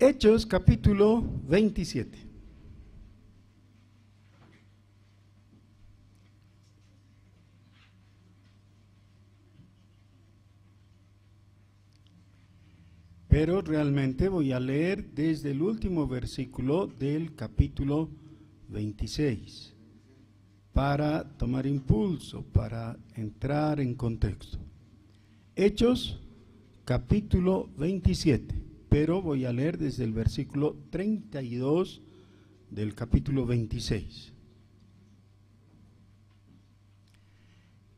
Hechos capítulo 27. Pero realmente voy a leer desde el último versículo del capítulo 26 para tomar impulso, para entrar en contexto. Hechos capítulo 27, pero voy a leer desde el versículo 32 del capítulo 26.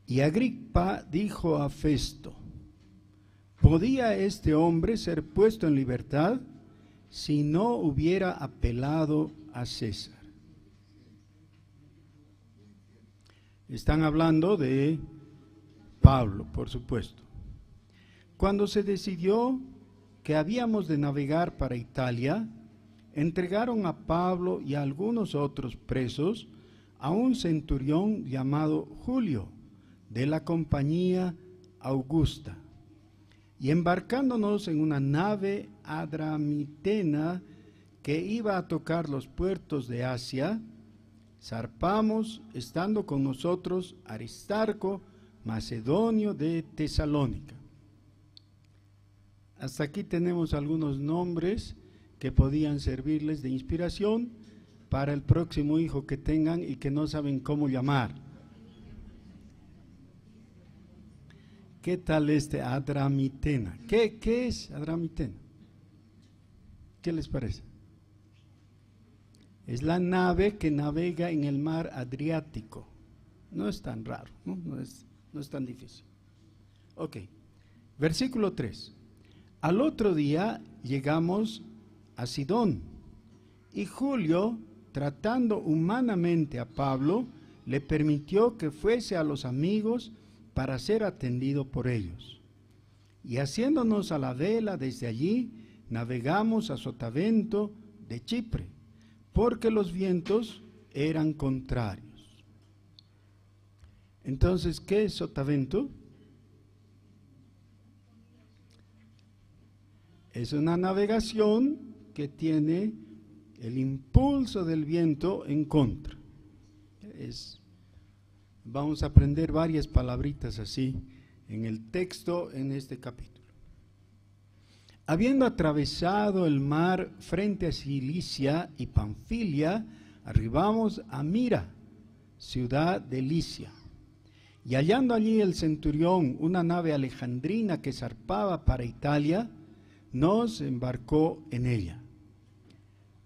Y Agripa dijo a Festo: ¿podía este hombre ser puesto en libertad si no hubiera apelado a César? Están hablando de Pablo, por supuesto. Cuando se decidió que habíamos de navegar para Italia, entregaron a Pablo y a algunos otros presos a un centurión llamado Julio, de la compañía Augusta. Y embarcándonos en una nave adramitena que iba a tocar los puertos de Asia, zarpamos, estando con nosotros Aristarco, macedonio de Tesalónica. Hasta aquí tenemos algunos nombres que podían servirles de inspiración para el próximo hijo que tengan y que no saben cómo llamar. ¿Qué tal este Adramitena? ¿Qué es Adramitena? ¿Qué les parece? Es la nave que navega en el mar Adriático. No es tan raro, no es tan difícil. Ok, versículo 3. Al otro día llegamos a Sidón, y Julio, tratando humanamente a Pablo, le permitió que fuese a los amigos para ser atendido por ellos. Y haciéndonos a la vela desde allí, navegamos a Sotavento de Chipre, porque los vientos eran contrarios. Entonces, ¿qué es Sotavento? Es una navegación que tiene el impulso del viento en contra. Vamos a aprender varias palabritas así en el texto en este capítulo. Habiendo atravesado el mar frente a Cilicia y Panfilia, arribamos a Mira, ciudad de Licia. Y hallando allí el centurión una nave alejandrina que zarpaba para Italia, nos embarcó en ella.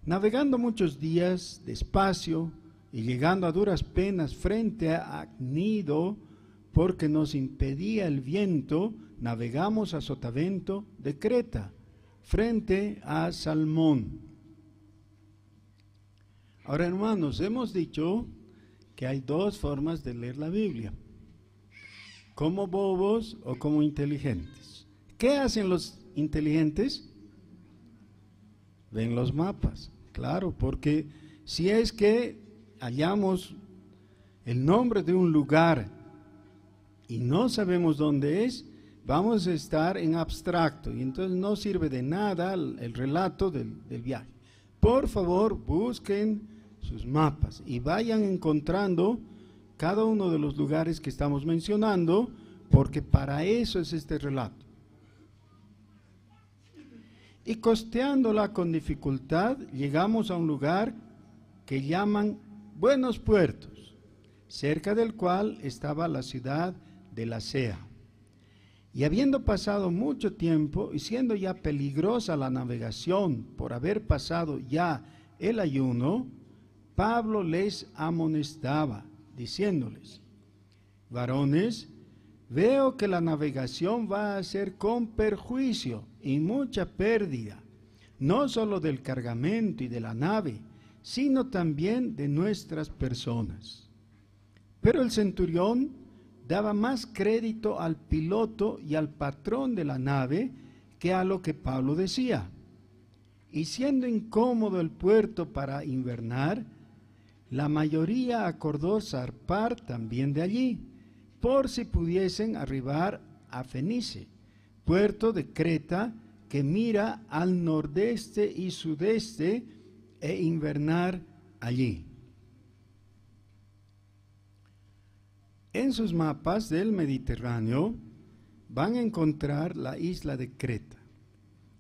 Navegando muchos días despacio y llegando a duras penas frente a Cnido, porque nos impedía el viento, navegamos a Sotavento de Creta, frente a Salmón. Ahora, hermanos, hemos dicho que hay dos formas de leer la Biblia: como bobos o como inteligentes. ¿Qué hacen los inteligentes? Ven los mapas, claro, porque si es que hallamos el nombre de un lugar y no sabemos dónde es, vamos a estar en abstracto y entonces no sirve de nada el relato del viaje. Por favor, busquen sus mapas y vayan encontrando cada uno de los lugares que estamos mencionando, porque para eso es este relato. Y costeándola con dificultad, llegamos a un lugar que llaman Buenos Puertos, cerca del cual estaba la ciudad de Lasea. Y habiendo pasado mucho tiempo, y siendo ya peligrosa la navegación por haber pasado ya el ayuno, Pablo les amonestaba, diciéndoles: varones, veo que la navegación va a ser con perjuicio y mucha pérdida, no solo del cargamento y de la nave, sino también de nuestras personas. Pero el centurión daba más crédito al piloto y al patrón de la nave que a lo que Pablo decía. Y siendo incómodo el puerto para invernar, la mayoría acordó zarpar también de allí, por si pudiesen arribar a Fenice, puerto de Creta, que mira al nordeste y sudeste e invernar allí. En sus mapas del Mediterráneo van a encontrar la isla de Creta.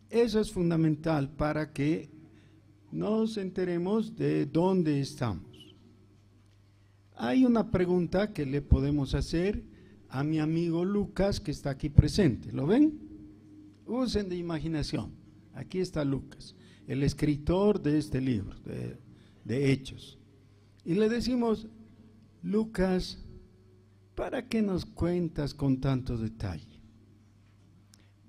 Eso es fundamental para que nos enteremos de dónde estamos. Hay una pregunta que le podemos hacer a mi amigo Lucas, que está aquí presente. ¿Lo ven? Usen de imaginación. Aquí está Lucas, el escritor de este libro, de Hechos. Y le decimos: Lucas, ¿para qué nos cuentas con tanto detalle?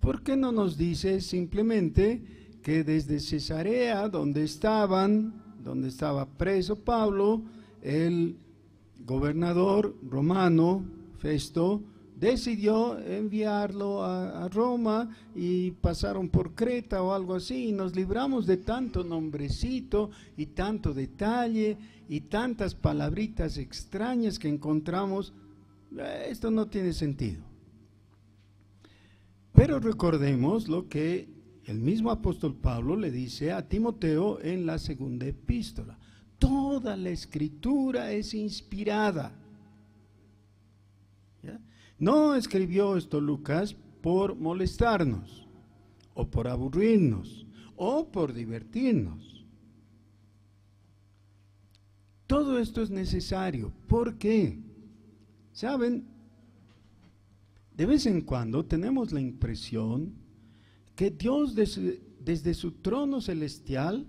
¿Por qué no nos dices simplemente que desde Cesarea, donde estaba preso Pablo, el gobernador romano, Festo, decidió enviarlo a Roma y pasaron por Creta o algo así, y nos libramos de tanto nombrecito y tanto detalle y tantas palabritas extrañas que encontramos? Esto no tiene sentido. Pero recordemos lo que el mismo apóstol Pablo le dice a Timoteo en la segunda epístola: toda la escritura es inspirada. ¿Ya? No escribió esto Lucas por molestarnos, o por aburrirnos, o por divertirnos. Todo esto es necesario. ¿Por qué? ¿Saben? De vez en cuando tenemos la impresión que Dios desde su trono celestial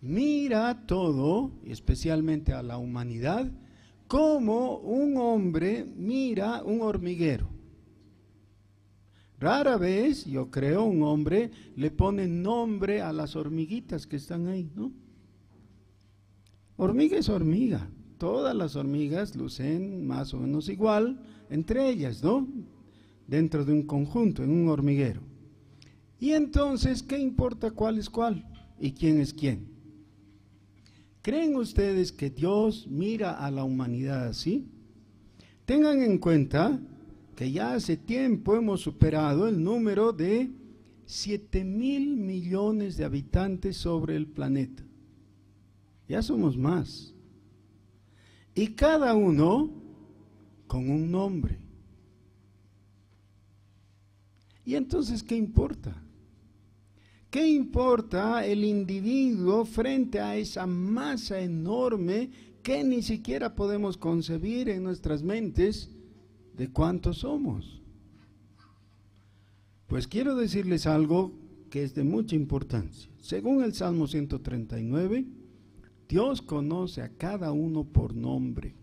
mira todo, especialmente a la humanidad, como un hombre mira un hormiguero. Rara vez, yo creo, un hombre le pone nombre a las hormiguitas que están ahí, ¿no? Hormiga es hormiga. Todas las hormigas lucen más o menos igual entre ellas, ¿no? Dentro de un conjunto, en un hormiguero. Y entonces, ¿qué importa cuál es cuál y quién es quién? ¿Creen ustedes que Dios mira a la humanidad así? Tengan en cuenta que ya hace tiempo hemos superado el número de 7.000 millones de habitantes sobre el planeta. Ya somos más. Y cada uno con un nombre. ¿Y entonces qué importa? ¿Qué importa el individuo frente a esa masa enorme que ni siquiera podemos concebir en nuestras mentes de cuántos somos? Pues quiero decirles algo que es de mucha importancia. Según el Salmo 139, Dios conoce a cada uno por nombre.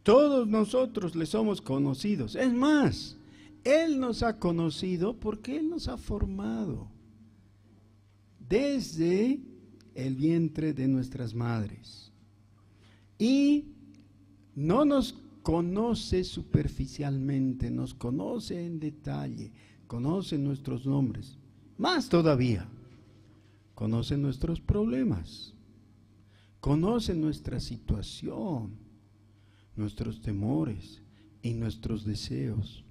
Todos nosotros le somos conocidos. Es más, Él nos ha conocido porque Él nos ha formado desde el vientre de nuestras madres. Y no nos conoce superficialmente, nos conoce en detalle, conoce nuestros nombres. Más todavía, conoce nuestros problemas, conoce nuestra situación, nuestros temores y nuestros deseos.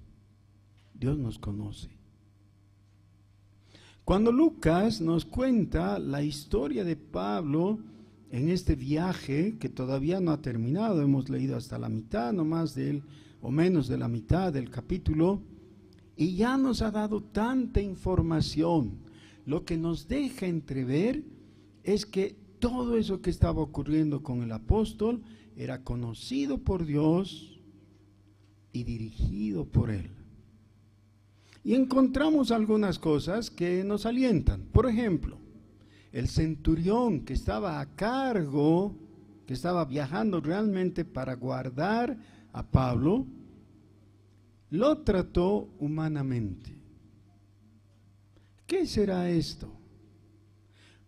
Dios nos conoce. Cuando Lucas nos cuenta la historia de Pablo en este viaje que todavía no ha terminado, hemos leído hasta la mitad, no más o menos de la mitad del capítulo, y ya nos ha dado tanta información, lo que nos deja entrever es que todo eso que estaba ocurriendo con el apóstol era conocido por Dios y dirigido por Él. Y encontramos algunas cosas que nos alientan. Por ejemplo, el centurión que estaba a cargo, que estaba viajando realmente para guardar a Pablo, lo trató humanamente. ¿Qué será esto?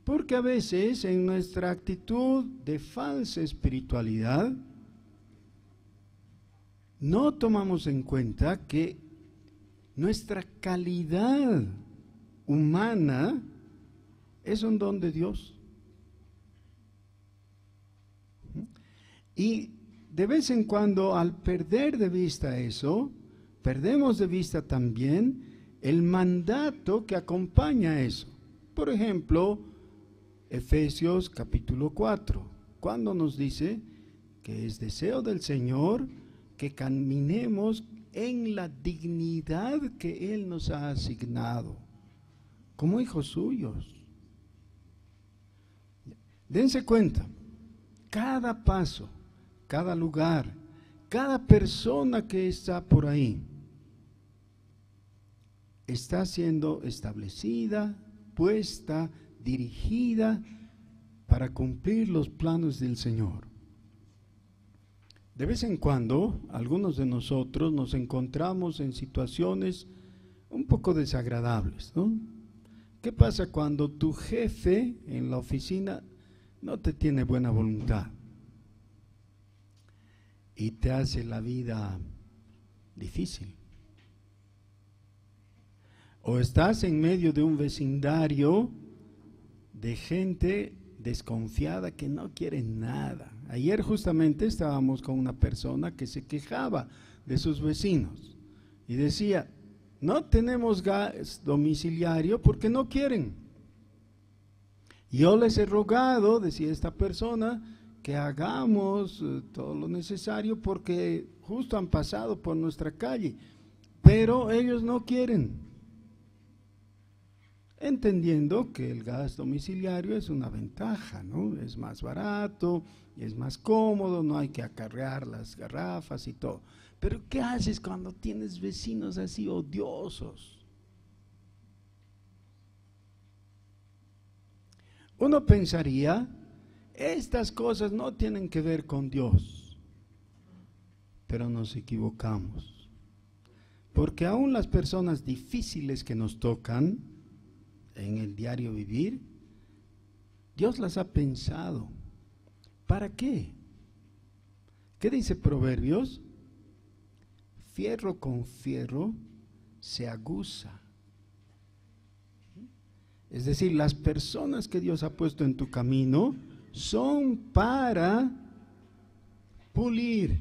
Porque a veces en nuestra actitud de falsa espiritualidad no tomamos en cuenta que nuestra calidad humana es un don de Dios. Y de vez en cuando, al perder de vista eso, perdemos de vista también el mandato que acompaña eso. Por ejemplo, Efesios capítulo 4, cuando nos dice que es deseo del Señor que caminemos en la dignidad que Él nos ha asignado, como hijos suyos. Dense cuenta, cada paso, cada lugar, cada persona que está por ahí, está siendo establecida, puesta, dirigida para cumplir los planes del Señor. De vez en cuando, algunos de nosotros nos encontramos en situaciones un poco desagradables, ¿no? ¿Qué pasa cuando tu jefe en la oficina no te tiene buena voluntad y te hace la vida difícil? O estás en medio de un vecindario de gente desconfiada que no quiere nada. Ayer justamente estábamos con una persona que se quejaba de sus vecinos y decía, no tenemos gas domiciliario porque no quieren. Yo les he rogado, decía esta persona, que hagamos todo lo necesario porque justo han pasado por nuestra calle, pero ellos no quieren. Entendiendo que el gas domiciliario es una ventaja, ¿no? Es más barato, es más cómodo, no hay que acarrear las garrafas y todo. Pero ¿qué haces cuando tienes vecinos así odiosos? Uno pensaría, estas cosas no tienen que ver con Dios, pero nos equivocamos. Porque aún las personas difíciles que nos tocan en el diario vivir, Dios las ha pensado. ¿Para qué? ¿Qué dice Proverbios? Fierro con fierro se aguza. Es decir, las personas que Dios ha puesto en tu camino son para pulir,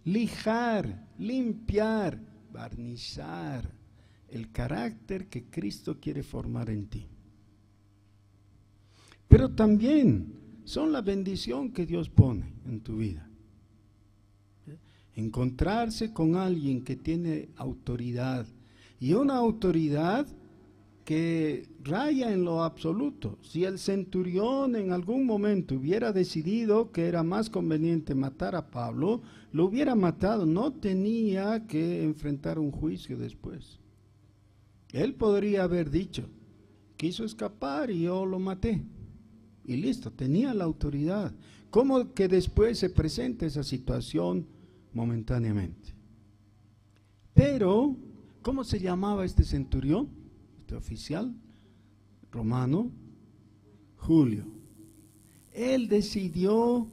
lijar, limpiar, barnizar el carácter que Cristo quiere formar en ti. Pero también son la bendición que Dios pone en tu vida. Encontrarse con alguien que tiene autoridad, y una autoridad que raya en lo absoluto. Si el centurión en algún momento hubiera decidido que era más conveniente matar a Pablo, lo hubiera matado, no tenía que enfrentar un juicio después. Él podría haber dicho, quiso escapar y yo lo maté. Y listo, tenía la autoridad. ¿Cómo que después se presenta esa situación momentáneamente? Pero, ¿cómo se llamaba este centurión? Este oficial romano, Julio. Él decidió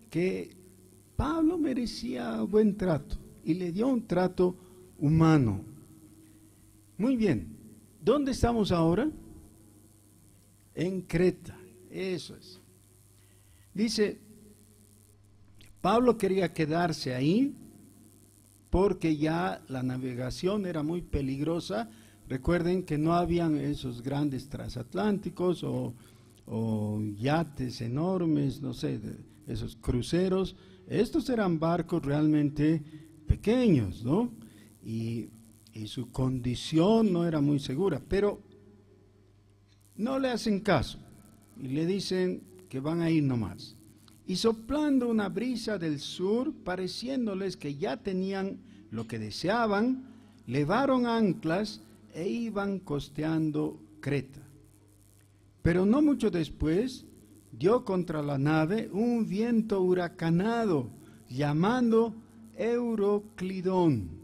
que Pablo merecía buen trato y le dio un trato humano. Muy bien, ¿dónde estamos ahora? En Creta, eso es. Dice, Pablo quería quedarse ahí porque ya la navegación era muy peligrosa. Recuerden que no habían esos grandes transatlánticos o yates enormes, no sé, esos cruceros. Estos eran barcos realmente pequeños, ¿no? Y su condición no era muy segura, pero no le hacen caso y le dicen que van a ir nomás. Y soplando una brisa del sur, pareciéndoles que ya tenían lo que deseaban, levaron anclas e iban costeando Creta. Pero no mucho después, dio contra la nave un viento huracanado, llamando Euroclidón.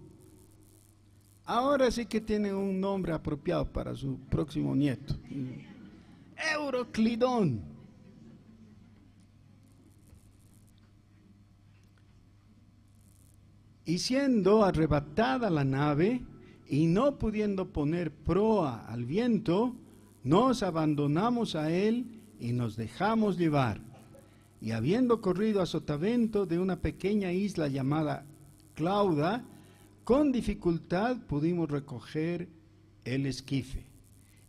Ahora sí que tiene un nombre apropiado para su próximo nieto. Euroclidón. Y siendo arrebatada la nave y no pudiendo poner proa al viento, nos abandonamos a él y nos dejamos llevar. Y habiendo corrido a sotavento de una pequeña isla llamada Clauda, con dificultad pudimos recoger el esquife.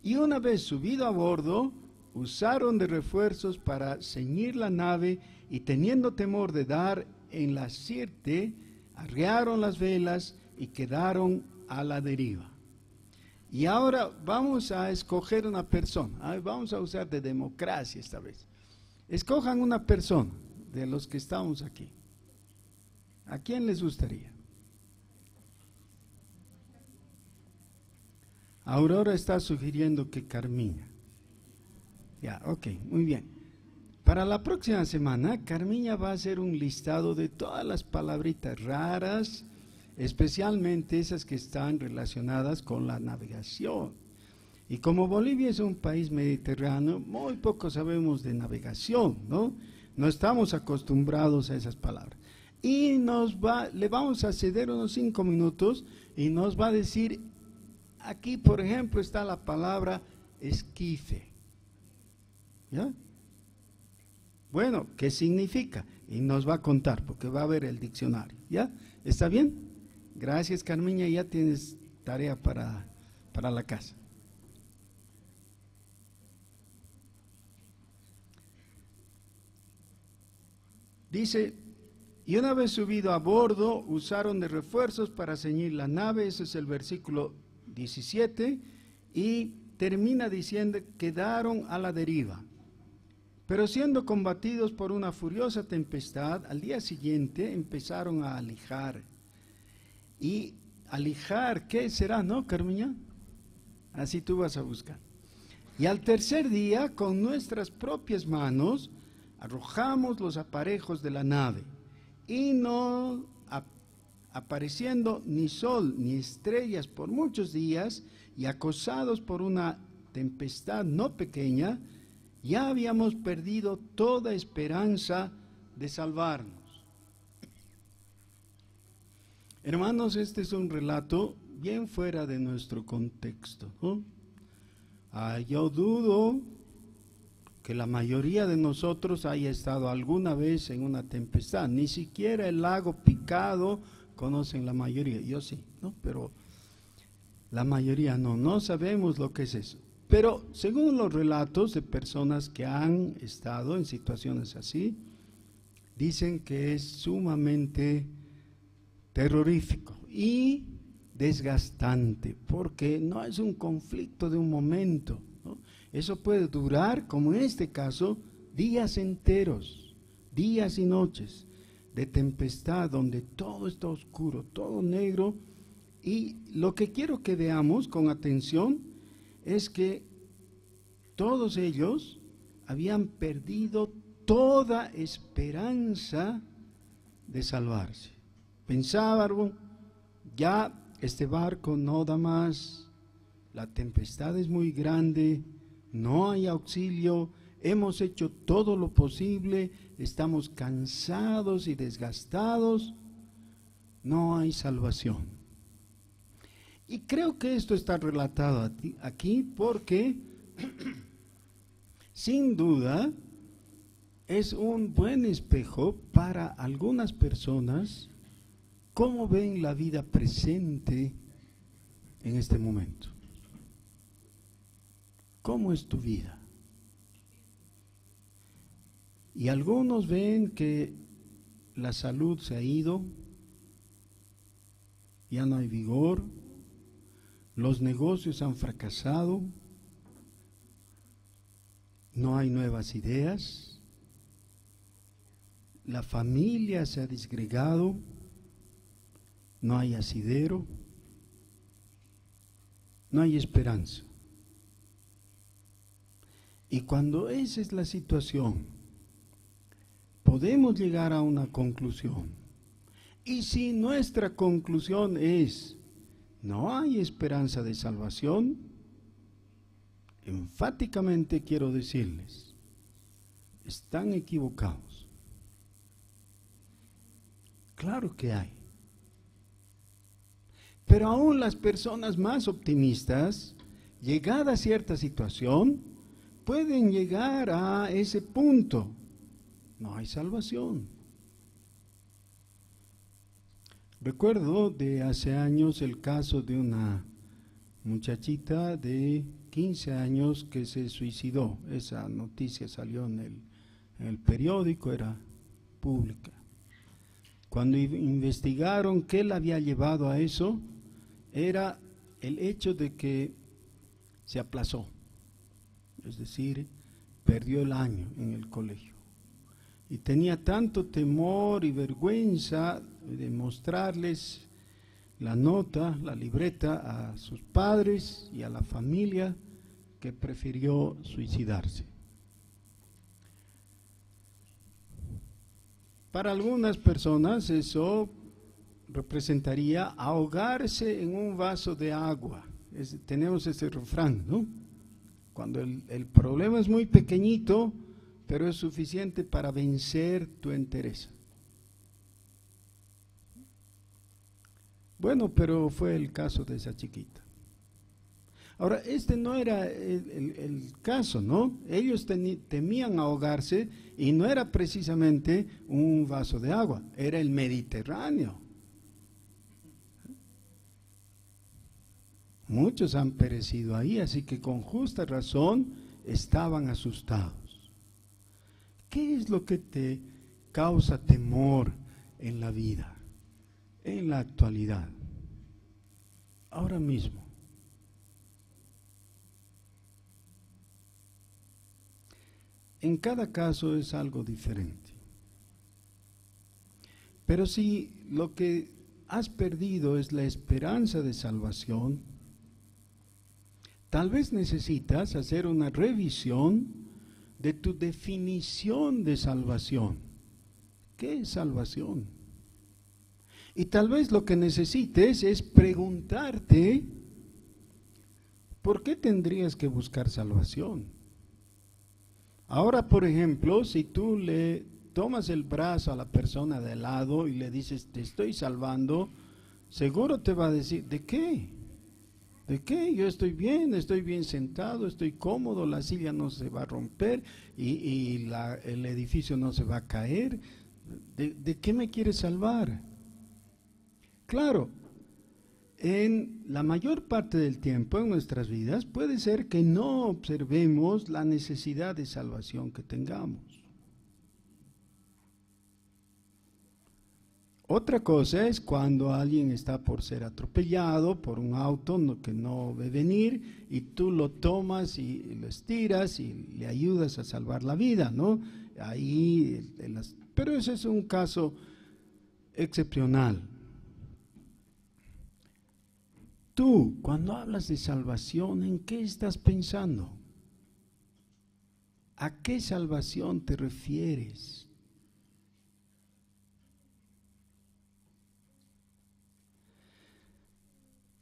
Y una vez subido a bordo, usaron de refuerzos para ceñir la nave y teniendo temor de dar en la sirte, arriaron las velas y quedaron a la deriva. Y ahora vamos a escoger una persona. Vamos a usar de democracia esta vez. Escojan una persona de los que estamos aquí. ¿A quién les gustaría? Aurora está sugiriendo que Carmiña. Ya, ok, muy bien. Para la próxima semana, Carmiña va a hacer un listado de todas las palabritas raras, especialmente esas que están relacionadas con la navegación. Y como Bolivia es un país mediterráneo, muy poco sabemos de navegación, ¿no? No estamos acostumbrados a esas palabras. Y le vamos a ceder unos 5 minutos y nos va a decir, aquí por ejemplo está la palabra esquife. ¿Ya? Bueno, ¿qué significa? Y nos va a contar, porque va a ver el diccionario. ¿Ya? ¿Está bien? Gracias, Carmiña, ya tienes tarea para la casa. Dice, y una vez subido a bordo, usaron de refuerzos para ceñir la nave, ese es el versículo 17, y termina diciendo, quedaron a la deriva. Pero siendo combatidos por una furiosa tempestad, al día siguiente empezaron a alijar. Y alijar, ¿qué será, no, Carmiña? Así tú vas a buscar. Y al tercer día, con nuestras propias manos, arrojamos los aparejos de la nave, y no apareciendo ni sol ni estrellas por muchos días, y acosados por una tempestad no pequeña, ya habíamos perdido toda esperanza de salvarnos. Hermanos, este es un relato bien fuera de nuestro contexto, ¿no? Yo dudo que la mayoría de nosotros haya estado alguna vez en una tempestad. Ni siquiera el lago Picado conocen la mayoría. Yo sí, ¿no? Pero la mayoría no sabemos lo que es eso. Pero según los relatos de personas que han estado en situaciones así, dicen que es sumamente terrorífico y desgastante, porque no es un conflicto de un momento, ¿no? Eso puede durar, como en este caso, días enteros, días y noches de tempestad, donde todo está oscuro, todo negro. Y lo que quiero que veamos con atención es que todos ellos habían perdido toda esperanza de salvarse. Pensaban, ya este barco no da más, la tempestad es muy grande, no hay auxilio, hemos hecho todo lo posible, estamos cansados y desgastados, no hay salvación. Y creo que esto está relatado aquí porque, sin duda, es un buen espejo para algunas personas cómo ven la vida presente en este momento. ¿Cómo es tu vida? Y algunos ven que la salud se ha ido, ya no hay vigor, los negocios han fracasado, no hay nuevas ideas, la familia se ha disgregado, no hay asidero, no hay esperanza. Y cuando esa es la situación, podemos llegar a una conclusión. Y si nuestra conclusión es, no hay esperanza de salvación, enfáticamente quiero decirles, están equivocados. Claro que hay. Pero aún las personas más optimistas, llegada a cierta situación, pueden llegar a ese punto. No hay salvación. Recuerdo de hace años el caso de una muchachita de 15 años que se suicidó. Esa noticia salió en el periódico, era pública. Cuando investigaron qué la había llevado a eso, era el hecho de que se aplazó, es decir, perdió el año en el colegio. Y tenía tanto temor y vergüenza de mostrarles la nota, la libreta a sus padres y a la familia, que prefirió suicidarse. Para algunas personas eso representaría ahogarse en un vaso de agua. Tenemos ese refrán, ¿no? Cuando el problema es muy pequeñito, pero es suficiente para vencer tu entereza. Bueno, pero fue el caso de esa chiquita. Ahora, este no era el caso, ¿no? Ellos temían ahogarse y no era precisamente un vaso de agua, era el Mediterráneo. Muchos han perecido ahí, así que con justa razón estaban asustados. ¿Qué es lo que te causa temor en la vida, en la actualidad, ahora mismo? En cada caso es algo diferente. Pero si lo que has perdido es la esperanza de salvación, tal vez necesitas hacer una revisión de tu definición de salvación. ¿Qué es salvación? Y tal vez lo que necesites es preguntarte, ¿por qué tendrías que buscar salvación? Ahora, por ejemplo, si tú le tomas el brazo a la persona de al lado y le dices, te estoy salvando, seguro te va a decir, ¿de qué? ¿De qué? Yo estoy bien sentado, estoy cómodo, la silla no se va a romper y el edificio no se va a caer. ¿De qué me quieres salvar? Claro, en la mayor parte del tiempo en nuestras vidas puede ser que no observemos la necesidad de salvación que tengamos. Otra cosa es cuando alguien está por ser atropellado por un auto que no ve venir y tú lo tomas y lo estiras y le ayudas a salvar la vida, ¿no? Pero ese es un caso excepcional. Tú, cuando hablas de salvación, ¿en qué estás pensando? ¿A qué salvación te refieres?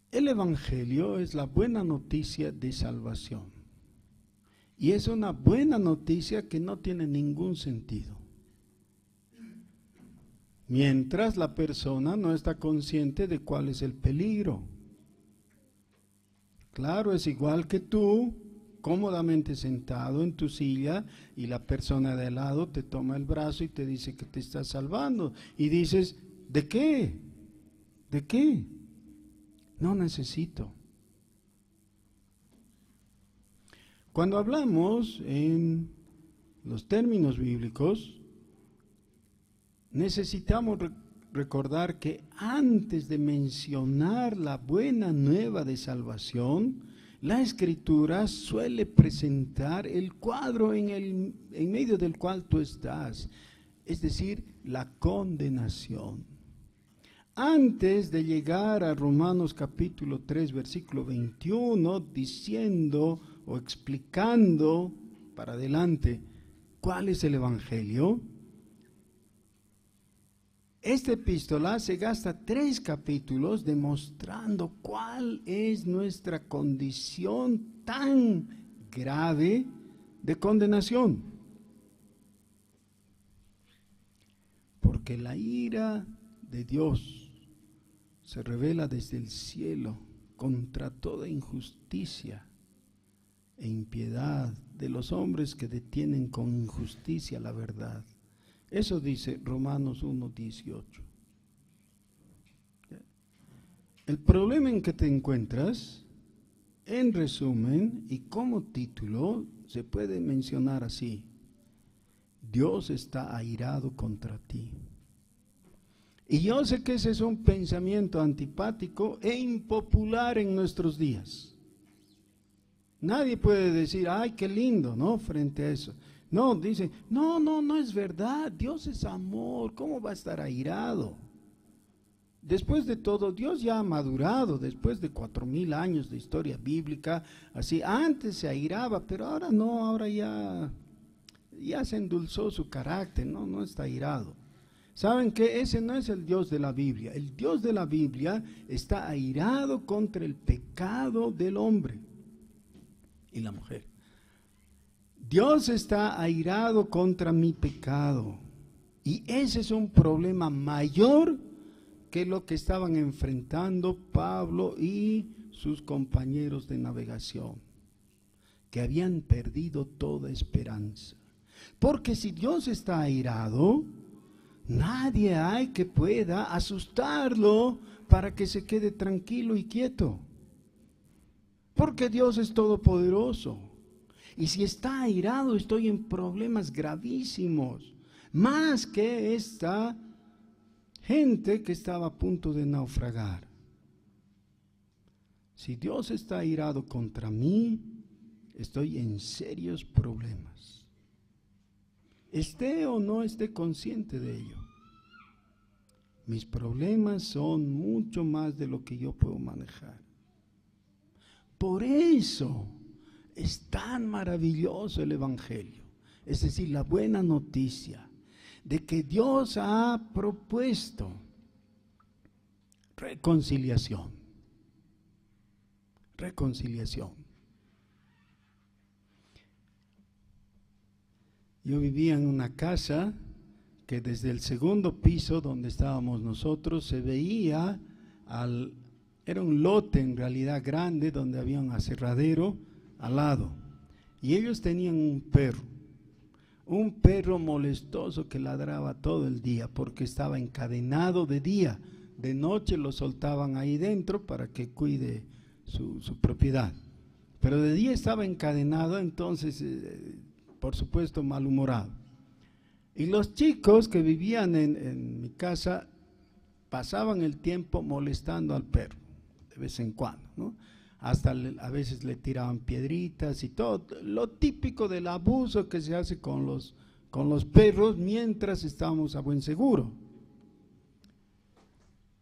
El Evangelio es la buena noticia de salvación. Y es una buena noticia que no tiene ningún sentido. Mientras la persona no está consciente de cuál es el peligro. Claro, es igual que tú, cómodamente sentado en tu silla y la persona de al lado te toma el brazo y te dice que te está salvando. Y dices, ¿de qué? ¿De qué? No necesito. Cuando hablamos en los términos bíblicos, necesitamos recordar que antes de mencionar la buena nueva de salvación, la Escritura suele presentar el cuadro en medio del cual tú estás, es decir, la condenación. Antes de llegar a Romanos capítulo 3, versículo 21, diciendo o explicando para adelante cuál es el Evangelio, esta epístola se gasta 3 capítulos demostrando cuál es nuestra condición tan grave de condenación. Porque la ira de Dios se revela desde el cielo contra toda injusticia e impiedad de los hombres que detienen con injusticia la verdad. Eso dice Romanos 1:18. El problema en que te encuentras En resumen, y como título, se puede mencionar así: Dios está airado contra ti. Y yo sé que ese es un pensamiento antipático e impopular en nuestros días. Nadie puede decir, ay, qué lindo, ¿no? Frente a eso. No, dicen, no es verdad, Dios es amor, ¿cómo va a estar airado? Después de todo, Dios ya ha madurado, después de 4000 años de historia bíblica, así, antes se airaba, pero ahora no, ahora ya se endulzó su carácter, no está airado. ¿Saben qué? Ese no es el Dios de la Biblia. El Dios de la Biblia está airado contra el pecado del hombre y la mujer. Dios está airado contra mi pecado. Y ese es un problema mayor que lo que estaban enfrentando Pablo y sus compañeros de navegación, que habían perdido toda esperanza. Porque si Dios está airado, nadie hay que pueda asustarlo para que se quede tranquilo y quieto. Porque Dios es todopoderoso. Y si está airado, estoy en problemas gravísimos. Más que esta gente que estaba a punto de naufragar. Si Dios está airado contra mí, estoy en serios problemas. Esté o no esté consciente de ello. Mis problemas son mucho más de lo que yo puedo manejar. Por eso es tan maravilloso el Evangelio, es decir, la buena noticia de que Dios ha propuesto reconciliación. Reconciliación. Yo vivía en una casa que desde el segundo piso donde estábamos nosotros se veía era un lote en realidad grande donde había un aserradero al lado. Y ellos tenían un perro molestoso que ladraba todo el día porque estaba encadenado de día. De noche lo soltaban ahí dentro para que cuide su propiedad. Pero de día estaba encadenado, entonces, por supuesto, malhumorado. Y los chicos que vivían en mi casa pasaban el tiempo molestando al perro, de vez en cuando, ¿no? Hasta a veces le tiraban piedritas y todo, lo típico del abuso que se hace con los perros mientras estábamos a buen seguro.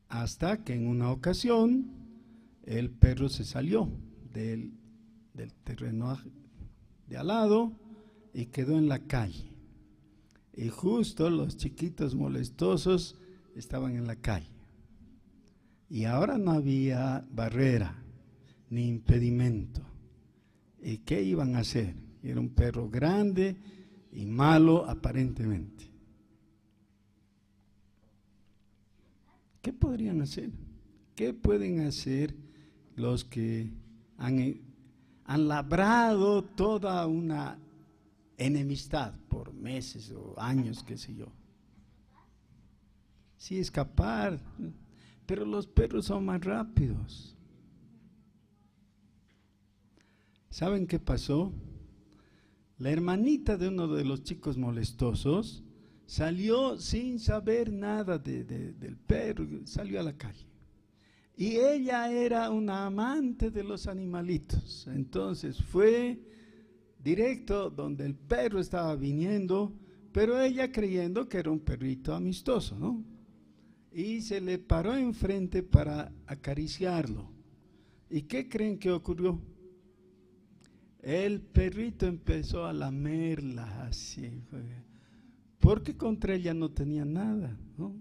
Hasta que en una ocasión el perro se salió del terreno de al lado y quedó en la calle. Y justo los chiquitos molestosos estaban en la calle. Y ahora no había barrera ni impedimento. ¿Y qué iban a hacer? Era un perro grande y malo aparentemente. ¿Qué podrían hacer? ¿Qué pueden hacer los que han labrado toda una enemistad por meses o años, qué sé yo? Sí, escapar, pero los perros son más rápidos. ¿Saben qué pasó? La hermanita de uno de los chicos molestosos salió sin saber nada del perro, salió a la calle. Y ella era una amante de los animalitos, entonces fue directo donde el perro estaba viniendo, pero ella creyendo que era un perrito amistoso, ¿no? Y se le paró enfrente para acariciarlo. ¿Y qué creen que ocurrió? El perrito empezó a lamerla así, porque contra ella no tenía nada, ¿no?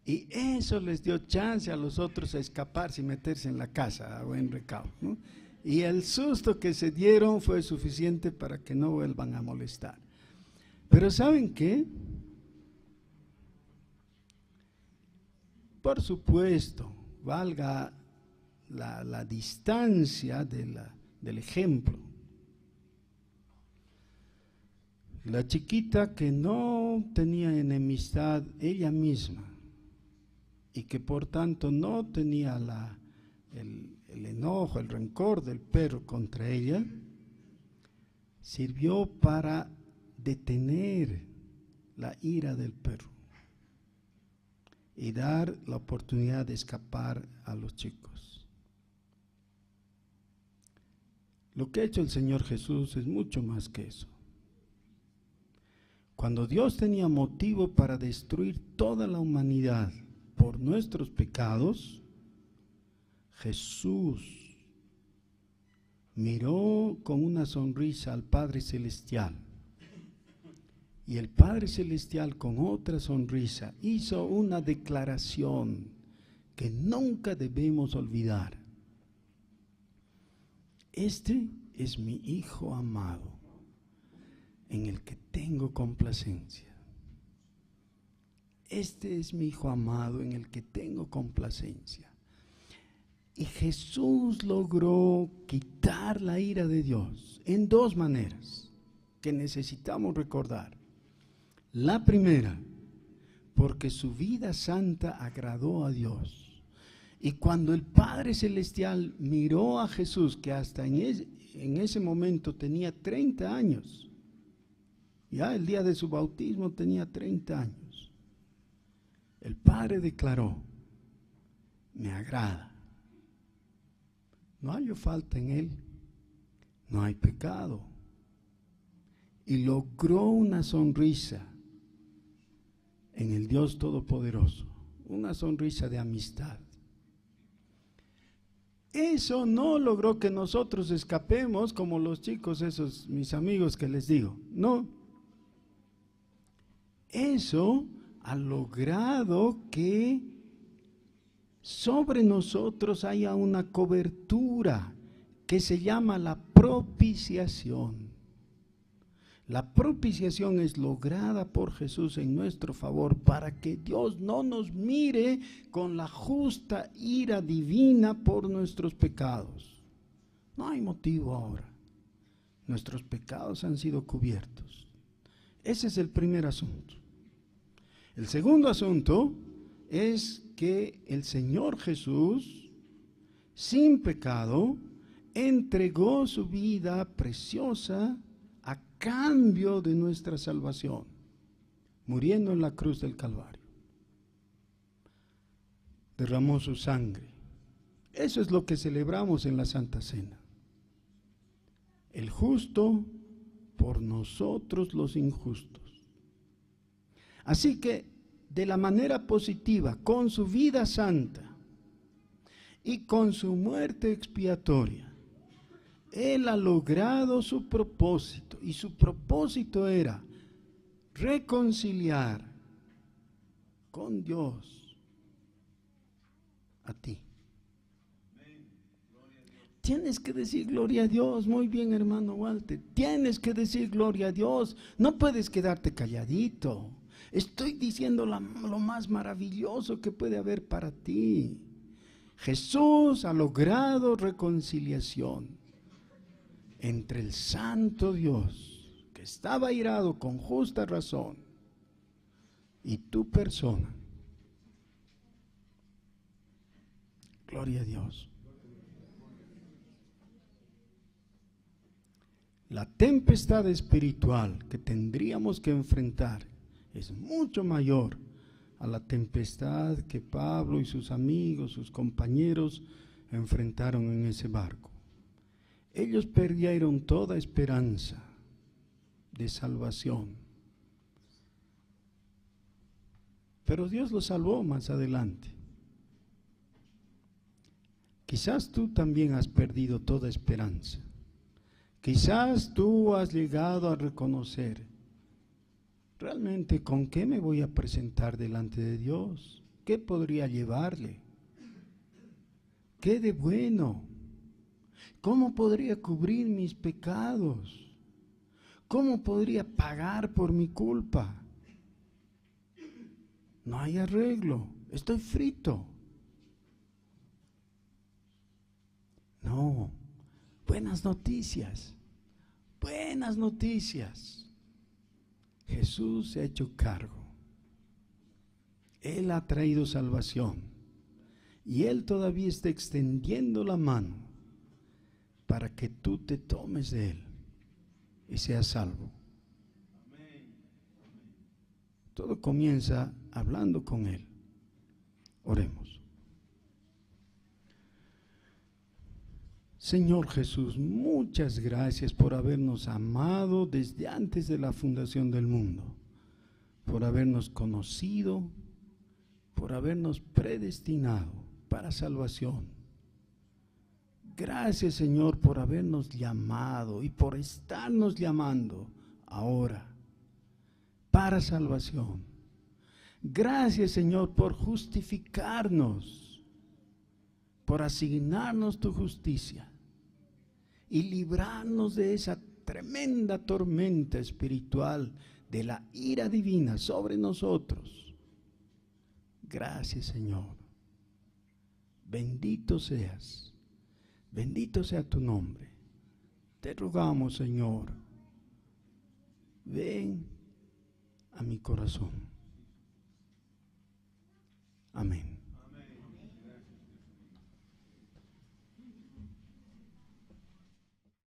Y eso les dio chance a los otros a escaparse y meterse en la casa a buen recaudo, ¿no? Y el susto que se dieron fue suficiente para que no vuelvan a molestar. Pero ¿saben qué? Por supuesto, valga la distancia del ejemplo. La chiquita que no tenía enemistad ella misma y que por tanto no tenía el enojo, el rencor del perro contra ella, sirvió para detener la ira del perro y dar la oportunidad de escapar a los chicos. Lo que ha hecho el Señor Jesús es mucho más que eso. Cuando Dios tenía motivo para destruir toda la humanidad por nuestros pecados, Jesús miró con una sonrisa al Padre Celestial. Y el Padre Celestial, con otra sonrisa, hizo una declaración que nunca debemos olvidar. Este es mi Hijo amado, en el que tengo complacencia. Este es mi Hijo amado, en el que tengo complacencia. Y Jesús logró quitar la ira de Dios en dos maneras que necesitamos recordar. La primera, porque su vida santa agradó a Dios. Y cuando el Padre Celestial miró a Jesús, que hasta en ese momento tenía 30 años, ya el día de su bautismo tenía 30 años, el Padre declaró: me agrada. No hay falta en él, no hay pecado. Y logró una sonrisa en el Dios Todopoderoso, una sonrisa de amistad. Eso no logró que nosotros escapemos como los chicos esos, mis amigos que les digo, no. Eso ha logrado que sobre nosotros haya una cobertura que se llama la propiciación. La propiciación es lograda por Jesús en nuestro favor para que Dios no nos mire con la justa ira divina por nuestros pecados. No hay motivo ahora. Nuestros pecados han sido cubiertos. Ese es el primer asunto. El segundo asunto es que el Señor Jesús, sin pecado, entregó su vida preciosa a cambio de nuestra salvación, muriendo en la cruz del Calvario. Derramó su sangre. Eso es lo que celebramos en la Santa Cena. El justo por nosotros los injustos. Así que, de la manera positiva, con su vida santa y con su muerte expiatoria, Él ha logrado su propósito, y su propósito era reconciliar con Dios a ti. Tienes que decir gloria a Dios. Muy bien, hermano Walter, tienes que decir gloria a Dios. No puedes quedarte calladito. Estoy diciendo lo más maravilloso que puede haber para ti. Jesús ha logrado reconciliación entre el santo Dios, que estaba airado con justa razón, y tu persona. Gloria a Dios. La tempestad espiritual que tendríamos que enfrentar es mucho mayor a la tempestad que Pablo y sus amigos, sus compañeros, enfrentaron en ese barco. Ellos perdieron toda esperanza de salvación, pero Dios los salvó más adelante. Quizás tú también has perdido toda esperanza. Quizás tú has llegado a reconocer: ¿realmente con qué me voy a presentar delante de Dios? ¿Qué podría llevarle? ¿Qué de bueno? ¿Cómo podría cubrir mis pecados? ¿Cómo podría pagar por mi culpa? No hay arreglo, estoy frito. No, buenas noticias, buenas noticias. Jesús se ha hecho cargo. Él ha traído salvación. Y Él todavía está extendiendo la mano para que tú te tomes de Él y seas salvo. Todo comienza hablando con Él. Oremos. Señor Jesús, muchas gracias por habernos amado desde antes de la fundación del mundo, por habernos conocido, por habernos predestinado para salvación. Gracias, Señor, por habernos llamado y por estarnos llamando ahora para salvación. Gracias, Señor, por justificarnos, por asignarnos tu justicia y librarnos de esa tremenda tormenta espiritual de la ira divina sobre nosotros. Gracias, Señor. Bendito seas, bendito sea tu nombre. Te rogamos, Señor, ven a mi corazón. Amén.